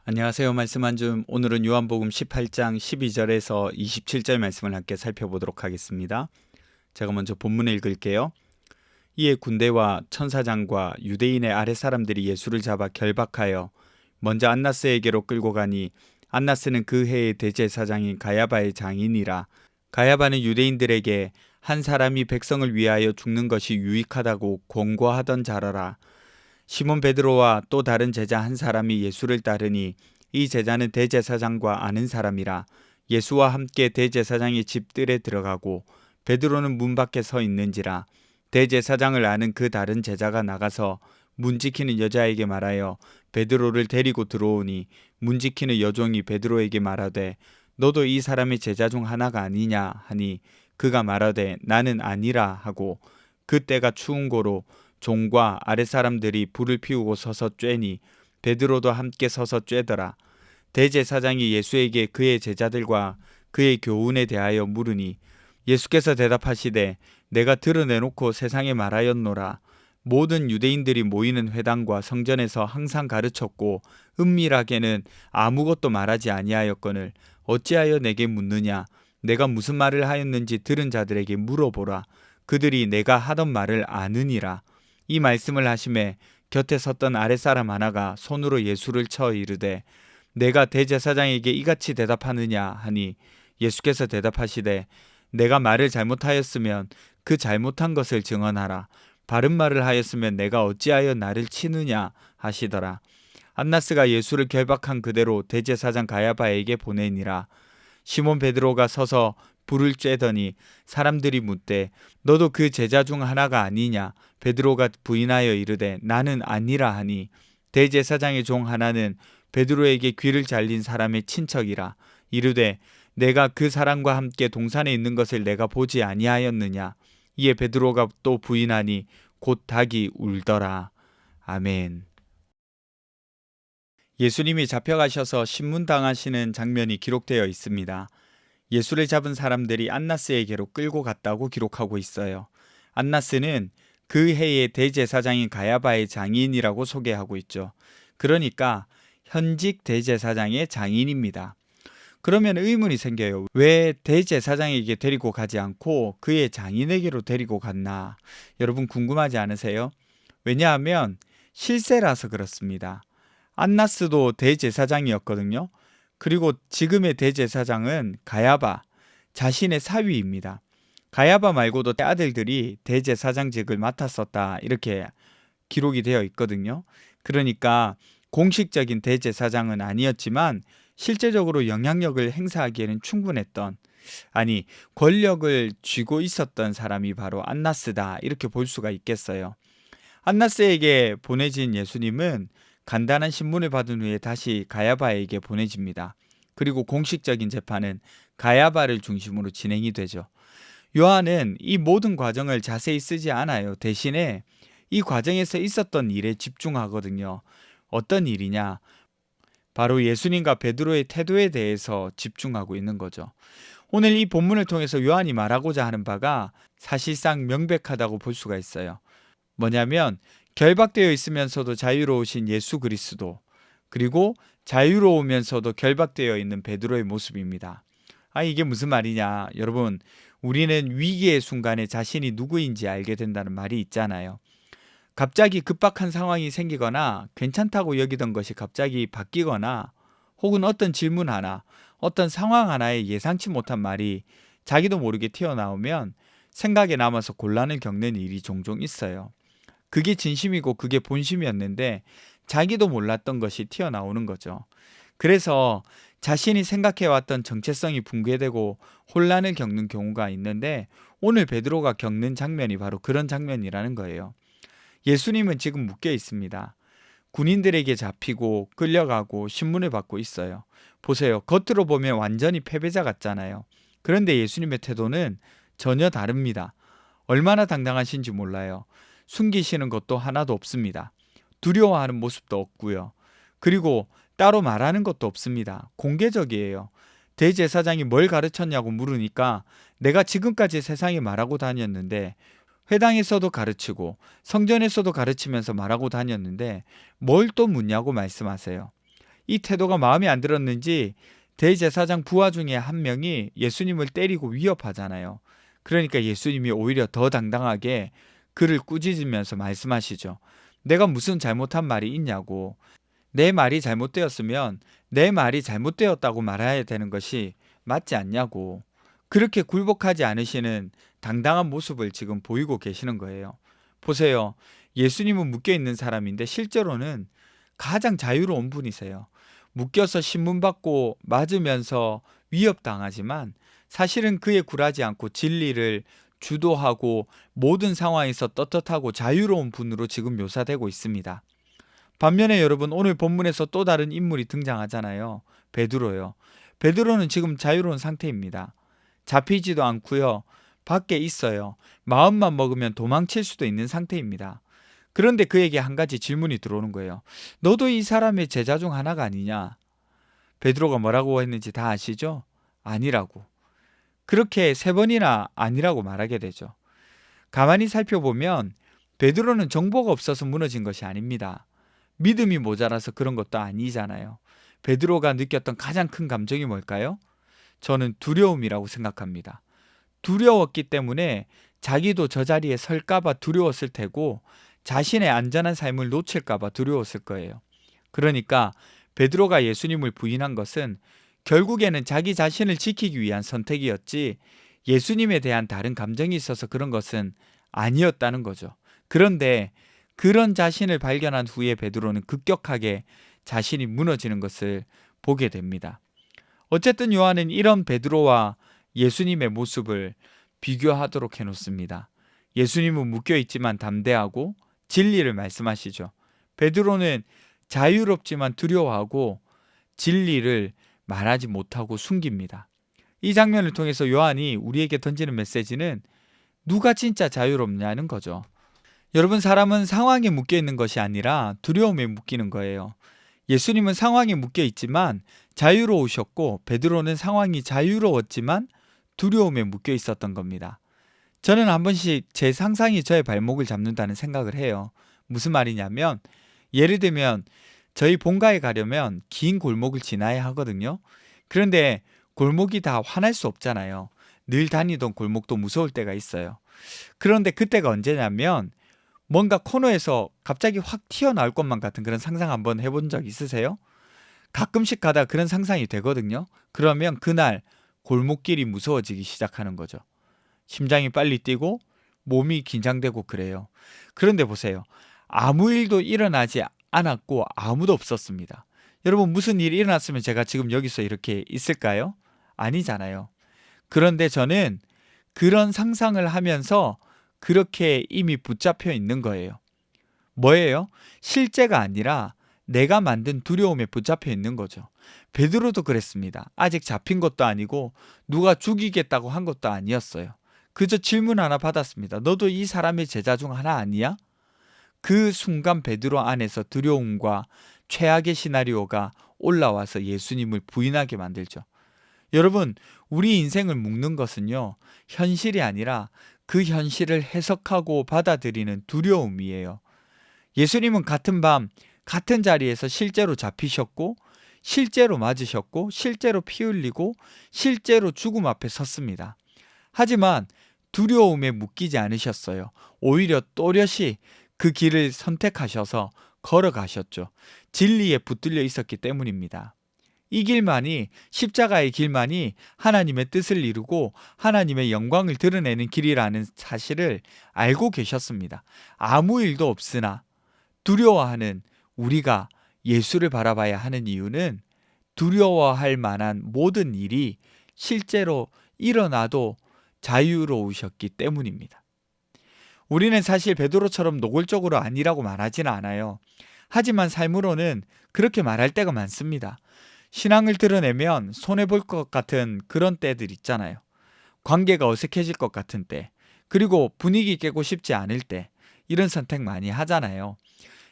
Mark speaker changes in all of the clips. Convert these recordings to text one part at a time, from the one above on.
Speaker 1: 안녕하세요. 말씀 한 줌. 오늘은 요한복음 18장 12절에서 27절 말씀을 함께 살펴보도록 하겠습니다. 제가 먼저 본문을 읽을게요. 이에 군대와 천사장과 유대인의 아랫사람들이 예수를 잡아 결박하여 먼저 안나스에게로 끌고 가니 안나스는 그 해의 대제사장인 가야바의 장인이라. 가야바는 유대인들에게 한 사람이 백성을 위하여 죽는 것이 유익하다고 권고하던 자라라. 시몬 베드로와 또 다른 제자 한 사람이 예수를 따르니 이 제자는 대제사장과 아는 사람이라. 예수와 함께 대제사장의 집들에 들어가고 베드로는 문 밖에 서 있는지라. 대제사장을 아는 그 다른 제자가 나가서 문 지키는 여자에게 말하여 베드로를 데리고 들어오니 문 지키는 여종이 베드로에게 말하되 너도 이 사람의 제자 중 하나가 아니냐 하니 그가 말하되 나는 아니라 하고 그때가 추운 고로 종과 아랫사람들이 불을 피우고 서서 쬐니 베드로도 함께 서서 쬐더라. 대제사장이 예수에게 그의 제자들과 그의 교훈에 대하여 물으니 예수께서 대답하시되 내가 드러내놓고 세상에 말하였노라. 모든 유대인들이 모이는 회당과 성전에서 항상 가르쳤고 은밀하게는 아무것도 말하지 아니하였거늘 어찌하여 내게 묻느냐. 내가 무슨 말을 하였는지 들은 자들에게 물어보라. 그들이 내가 하던 말을 아느니라. 이 말씀을 하심에 곁에 섰던 아랫사람 하나가 손으로 예수를 쳐 이르되 내가 대제사장에게 이같이 대답하느냐 하니 예수께서 대답하시되 내가 말을 잘못하였으면 그 잘못한 것을 증언하라. 바른 말을 하였으면 내가 어찌하여 나를 치느냐 하시더라. 안나스가 예수를 결박한 그대로 대제사장 가야바에게 보내니라. 시몬 베드로가 서서 불을 쬐더니 사람들이 묻되 너도 그 제자 중 하나가 아니냐. 베드로가 부인하여 이르되 나는 아니라 하니 대제사장의 종 하나는 베드로에게 귀를 잘린 사람의 친척이라. 이르되 내가 그 사람과 함께 동산에 있는 것을 내가 보지 아니하였느냐. 이에 베드로가 또 부인하니 곧 닭이 울더라. 아멘. 예수님이 잡혀가셔서 신문당하시는 장면이 기록되어 있습니다. 예수를 잡은 사람들이 안나스에게로 끌고 갔다고 기록하고 있어요. 안나스는 그 해의 대제사장인 가야바의 장인이라고 소개하고 있죠. 그러니까 현직 대제사장의 장인입니다. 그러면 의문이 생겨요. 왜 대제사장에게 데리고 가지 않고 그의 장인에게로 데리고 갔나? 여러분 궁금하지 않으세요? 왜냐하면 실세라서 그렇습니다. 안나스도 대제사장이었거든요. 그리고 지금의 대제사장은 가야바, 자신의 사위입니다. 가야바 말고도 아들들이 대제사장직을 맡았었다 이렇게 기록이 되어 있거든요. 그러니까 공식적인 대제사장은 아니었지만 실제적으로 영향력을 행사하기에는 충분했던, 아니 권력을 쥐고 있었던 사람이 바로 안나스다 이렇게 볼 수가 있겠어요. 안나스에게 보내진 예수님은 간단한 신문을 받은 후에 다시 가야바에게 보내집니다. 그리고 공식적인 재판은 가야바를 중심으로 진행이 되죠. 요한은 이 모든 과정을 자세히 쓰지 않아요. 대신에 이 과정에서 있었던 일에 집중하거든요. 어떤 일이냐? 바로 예수님과 베드로의 태도에 대해서 집중하고 있는 거죠. 오늘 이 본문을 통해서 요한이 말하고자 하는 바가 사실상 명백하다고 볼 수가 있어요. 뭐냐면 결박되어 있으면서도 자유로우신 예수 그리스도, 그리고 자유로우면서도 결박되어 있는 베드로의 모습입니다. 이게 무슨 말이냐? 여러분, 우리는 위기의 순간에 자신이 누구인지 알게 된다는 말이 있잖아요. 갑자기 급박한 상황이 생기거나 괜찮다고 여기던 것이 갑자기 바뀌거나 혹은 어떤 질문 하나, 어떤 상황 하나에 예상치 못한 말이 자기도 모르게 튀어나오면 생각에 남아서 곤란을 겪는 일이 종종 있어요. 그게 진심이고 그게 본심이었는데 자기도 몰랐던 것이 튀어나오는 거죠. 그래서 자신이 생각해왔던 정체성이 붕괴되고 혼란을 겪는 경우가 있는데 오늘 베드로가 겪는 장면이 바로 그런 장면이라는 거예요. 예수님은 지금 묶여 있습니다. 군인들에게 잡히고 끌려가고 신문을 받고 있어요. 보세요. 겉으로 보면 완전히 패배자 같잖아요. 그런데 예수님의 태도는 전혀 다릅니다. 얼마나 당당하신지 몰라요. 숨기시는 것도 하나도 없습니다. 두려워하는 모습도 없고요. 그리고 따로 말하는 것도 없습니다. 공개적이에요. 대제사장이 뭘 가르쳤냐고 물으니까 내가 지금까지 세상에 말하고 다녔는데, 회당에서도 가르치고 성전에서도 가르치면서 말하고 다녔는데 뭘 또 묻냐고 말씀하세요. 이 태도가 마음에 안 들었는지 대제사장 부하 중에 한 명이 예수님을 때리고 위협하잖아요. 그러니까 예수님이 오히려 더 당당하게 그를 꾸짖으면서 말씀하시죠. 내가 무슨 잘못한 말이 있냐고. 내 말이 잘못되었으면 내 말이 잘못되었다고 말해야 되는 것이 맞지 않냐고. 그렇게 굴복하지 않으시는 당당한 모습을 지금 보이고 계시는 거예요. 보세요. 예수님은 묶여있는 사람인데 실제로는 가장 자유로운 분이세요. 묶여서 신문받고 맞으면서 위협당하지만 사실은 그에 굴하지 않고 진리를 주도하고 모든 상황에서 떳떳하고 자유로운 분으로 지금 묘사되고 있습니다. 반면에 여러분, 오늘 본문에서 또 다른 인물이 등장하잖아요. 베드로요. 베드로는 지금 자유로운 상태입니다. 잡히지도 않고요. 밖에 있어요. 마음만 먹으면 도망칠 수도 있는 상태입니다. 그런데 그에게 한 가지 질문이 들어오는 거예요. 너도 이 사람의 제자 중 하나가 아니냐? 베드로가 뭐라고 했는지 다 아시죠? 아니라고. 그렇게 3번이나 아니라고 말하게 되죠. 가만히 살펴보면 베드로는 정보가 없어서 무너진 것이 아닙니다. 믿음이 모자라서 그런 것도 아니잖아요. 베드로가 느꼈던 가장 큰 감정이 뭘까요? 저는 두려움이라고 생각합니다. 두려웠기 때문에 자기도 저 자리에 설까봐 두려웠을 테고 자신의 안전한 삶을 놓칠까봐 두려웠을 거예요. 그러니까 베드로가 예수님을 부인한 것은 결국에는 자기 자신을 지키기 위한 선택이었지 예수님에 대한 다른 감정이 있어서 그런 것은 아니었다는 거죠. 그런데 그런 자신을 발견한 후에 베드로는 급격하게 자신이 무너지는 것을 보게 됩니다. 어쨌든 요한은 이런 베드로와 예수님의 모습을 비교하도록 해놓습니다. 예수님은 묶여있지만 담대하고 진리를 말씀하시죠. 베드로는 자유롭지만 두려워하고 진리를 말하지 못하고 숨깁니다. 이 장면을 통해서 요한이 우리에게 던지는 메시지는 누가 진짜 자유롭냐는 거죠. 여러분, 사람은 상황에 묶여있는 것이 아니라 두려움에 묶이는 거예요. 예수님은 상황에 묶여있지만 자유로우셨고 베드로는 상황이 자유로웠지만 두려움에 묶여있었던 겁니다. 저는 한 번씩 제 상상이 저의 발목을 잡는다는 생각을 해요. 무슨 말이냐면 예를 들면 저희 본가에 가려면 긴 골목을 지나야 하거든요. 그런데 골목이 다 환할 수 없잖아요. 늘 다니던 골목도 무서울 때가 있어요. 그런데 그때가 언제냐면 뭔가 코너에서 갑자기 확 튀어나올 것만 같은 그런 상상 한번 해본 적 있으세요? 가끔씩 가다 그런 상상이 되거든요. 그러면 그날 골목길이 무서워지기 시작하는 거죠. 심장이 빨리 뛰고 몸이 긴장되고 그래요. 그런데 보세요. 아무 일도 일어나지 않았고 아무도 없었습니다. 여러분, 무슨 일이 일어났으면 제가 지금 여기서 이렇게 있을까요? 아니잖아요. 그런데 저는 그런 상상을 하면서 그렇게 이미 붙잡혀 있는 거예요. 뭐예요? 실제가 아니라 내가 만든 두려움에 붙잡혀 있는 거죠. 베드로도 그랬습니다. 아직 잡힌 것도 아니고 누가 죽이겠다고 한 것도 아니었어요. 그저 질문 하나 받았습니다. 너도 이 사람의 제자 중 하나 아니야? 그 순간 베드로 안에서 두려움과 최악의 시나리오가 올라와서 예수님을 부인하게 만들죠. 여러분, 우리 인생을 묶는 것은요, 현실이 아니라 그 현실을 해석하고 받아들이는 두려움이에요. 예수님은 같은 밤 같은 자리에서 실제로 잡히셨고 실제로 맞으셨고 실제로 피 흘리고 실제로 죽음 앞에 섰습니다. 하지만 두려움에 묶이지 않으셨어요. 오히려 또렷이 그 길을 선택하셔서 걸어가셨죠. 진리에 붙들려 있었기 때문입니다. 이 길만이, 십자가의 길만이 하나님의 뜻을 이루고 하나님의 영광을 드러내는 길이라는 사실을 알고 계셨습니다. 아무 일도 없으나 두려워하는 우리가 예수를 바라봐야 하는 이유는 두려워할 만한 모든 일이 실제로 일어나도 자유로우셨기 때문입니다. 우리는 사실 베드로처럼 노골적으로 아니라고 말하지는 않아요. 하지만 삶으로는 그렇게 말할 때가 많습니다. 신앙을 드러내면 손해볼 것 같은 그런 때들 있잖아요. 관계가 어색해질 것 같은 때, 그리고 분위기 깨고 싶지 않을 때, 이런 선택 많이 하잖아요.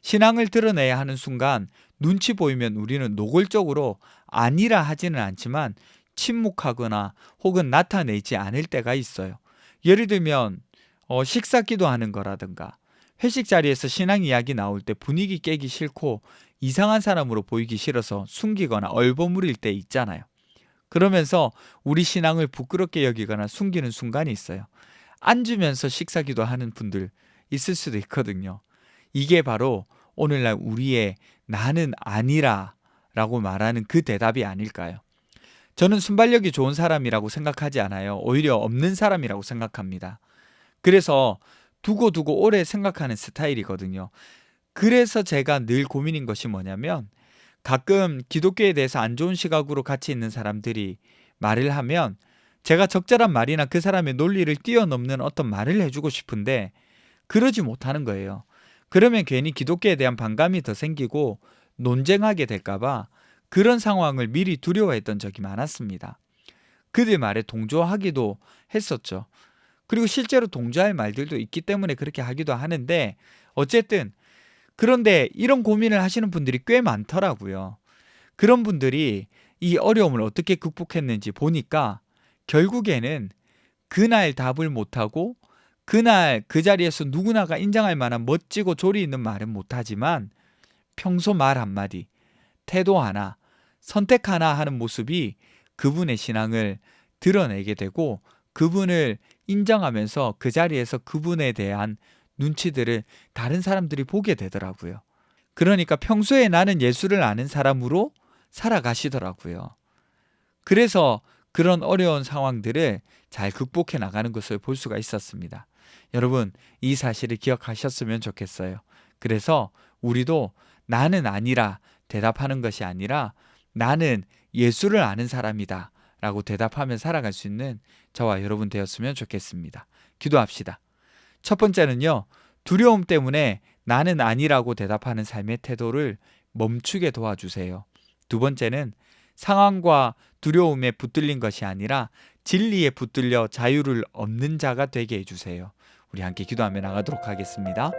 Speaker 1: 신앙을 드러내야 하는 순간 눈치 보이면 우리는 노골적으로 아니라 하지는 않지만 침묵하거나 혹은 나타내지 않을 때가 있어요. 예를 들면 식사 기도하는 거라든가 회식 자리에서 신앙 이야기 나올 때 분위기 깨기 싫고 이상한 사람으로 보이기 싫어서 숨기거나 얼버무릴 때 있잖아요. 그러면서 우리 신앙을 부끄럽게 여기거나 숨기는 순간이 있어요. 앉으면서 식사기도 하는 분들 있을 수도 있거든요. 이게 바로 오늘날 우리의 나는 아니라 라고 말하는 그 대답이 아닐까요? 저는 순발력이 좋은 사람이라고 생각하지 않아요. 오히려 없는 사람이라고 생각합니다. 그래서 두고두고 오래 생각하는 스타일이거든요. 그래서 제가 늘 고민인 것이 뭐냐면 가끔 기독교에 대해서 안 좋은 시각으로 같이 있는 사람들이 말을 하면 제가 적절한 말이나 그 사람의 논리를 뛰어넘는 어떤 말을 해주고 싶은데 그러지 못하는 거예요. 그러면 괜히 기독교에 대한 반감이 더 생기고 논쟁하게 될까봐 그런 상황을 미리 두려워했던 적이 많았습니다. 그들 말에 동조하기도 했었죠. 그리고 실제로 동조할 말들도 있기 때문에 그렇게 하기도 하는데 어쨌든 그런데 이런 고민을 하시는 분들이 꽤 많더라고요. 그런 분들이 이 어려움을 어떻게 극복했는지 보니까 결국에는 그날 답을 못하고 그날 그 자리에서 누구나가 인정할 만한 멋지고 조리 있는 말은 못하지만 평소 말 한마디, 태도 하나, 선택 하나 하는 모습이 그분의 신앙을 드러내게 되고 그분을 인정하면서 그 자리에서 그분에 대한 눈치들을 다른 사람들이 보게 되더라고요. 그러니까 평소에 나는 예수를 아는 사람으로 살아가시더라고요. 그래서 그런 어려운 상황들을 잘 극복해 나가는 것을 볼 수가 있었습니다. 여러분, 이 사실을 기억하셨으면 좋겠어요. 그래서 우리도 나는 아니라 대답하는 것이 아니라 나는 예수를 아는 사람이다 라고 대답하며 살아갈 수 있는 저와 여러분 되었으면 좋겠습니다. 기도합시다. 첫 번째는요, 두려움 때문에 나는 아니라고 대답하는 삶의 태도를 멈추게 도와주세요. 두 번째는 상황과 두려움에 붙들린 것이 아니라 진리에 붙들려 자유를 얻는 자가 되게 해주세요. 우리 함께 기도하며 나가도록 하겠습니다.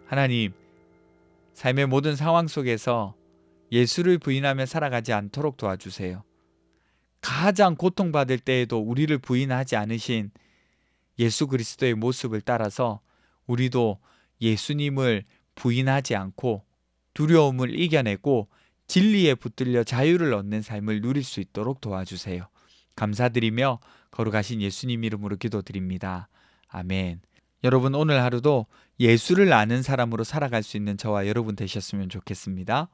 Speaker 1: 하나님, 삶의 모든 상황 속에서 예수를 부인하며 살아가지 않도록 도와주세요. 가장 고통받을 때에도 우리를 부인하지 않으신 예수 그리스도의 모습을 따라서 우리도 예수님을 부인하지 않고 두려움을 이겨내고 진리에 붙들려 자유를 얻는 삶을 누릴 수 있도록 도와주세요. 감사드리며 거룩하신 예수님 이름으로 기도드립니다. 아멘. 여러분, 오늘 하루도 예수를 아는 사람으로 살아갈 수 있는 저와 여러분 되셨으면 좋겠습니다.